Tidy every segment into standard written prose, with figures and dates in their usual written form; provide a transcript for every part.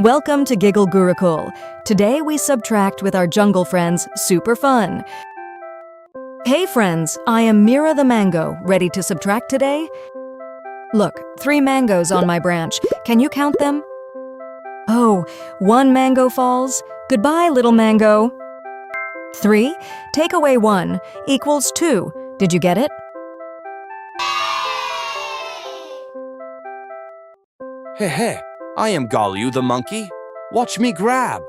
Welcome to Giggle Gurukul. Today we subtract with our jungle friends. Super fun! Hey friends, I am Mira the Mango. Ready to subtract today? Look, 3 mangoes on my branch. Can you count them? Oh, 1 mango falls. Goodbye, little mango. 3, take away 1, equals 2. Did you get it? Hey, I am Golu the monkey. Watch me grab.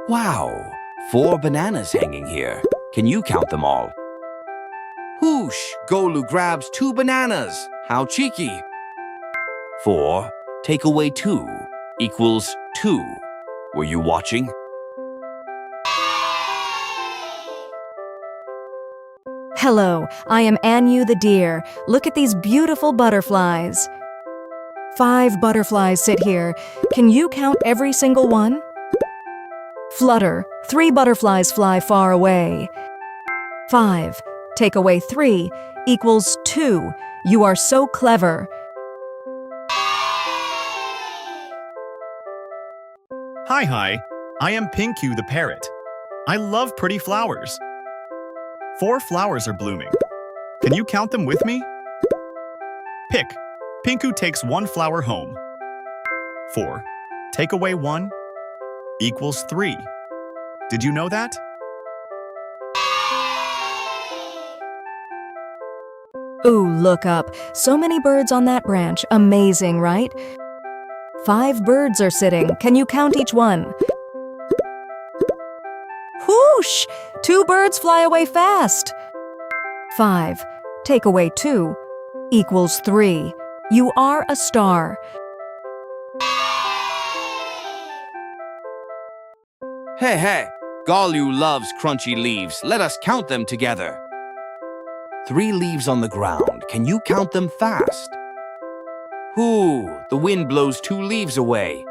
Wow, 4 bananas hanging here. Can you count them all? Whoosh, Golu grabs 2 bananas. How cheeky. 4, take away 2, equals 2. Were you watching? Hello, I am Anu the deer. Look at these beautiful butterflies. 5 butterflies sit here. Can you count every single one? Flutter, 3 butterflies fly far away. 5, take away 3, equals 2. You are so clever. Hi, I am Pinku the parrot. I love pretty flowers. 4 flowers are blooming. Can you count them with me? Pick. Pinku takes 1 flower home. 4, take away 1, equals 3. Did you know that? Ooh, look up. So many birds on that branch. Amazing, right? 5 birds are sitting. Can you count each one? Whoosh! 2 birds fly away fast. 5, take away 2, equals 3. You are a star. Hey, Golu loves crunchy leaves. Let us count them together. 3 leaves on the ground. Can you count them fast? Ooh, the wind blows 2 leaves away.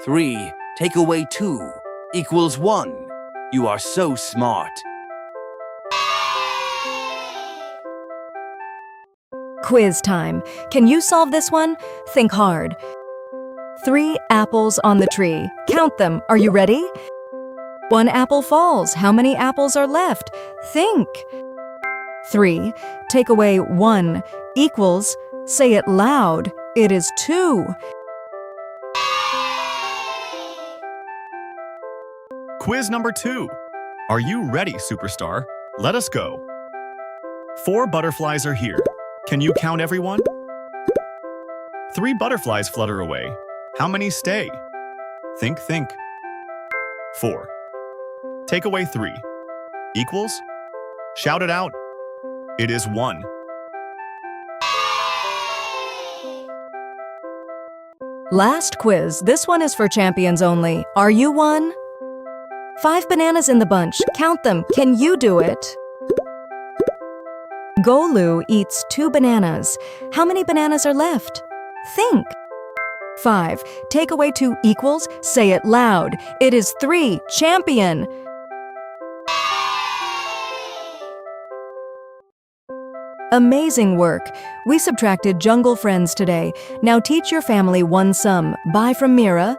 3, take away 2, equals 1. You are so smart. Quiz time. Can you solve this one? Think hard. 3 apples on the tree. Count them. Are you ready? 1 apple falls. How many apples are left? Think. 3, take away 1, equals, say it loud, it is 2. Quiz number 2. Are you ready, superstar? Let us go. 4 butterflies are here. Can you count everyone? 3 butterflies flutter away. How many stay? Think. 4. Take away 3. Equals? Shout it out. It is 1. Last quiz. This one is for champions only. Are you one? 5 bananas in the bunch. Count them. Can you do it? Golu eats 2 bananas. How many bananas are left? Think. 5, take away 2 equals, say it loud. It is 3, champion. Amazing work. We subtracted jungle friends today. Now teach your family one sum. Bye from Mira.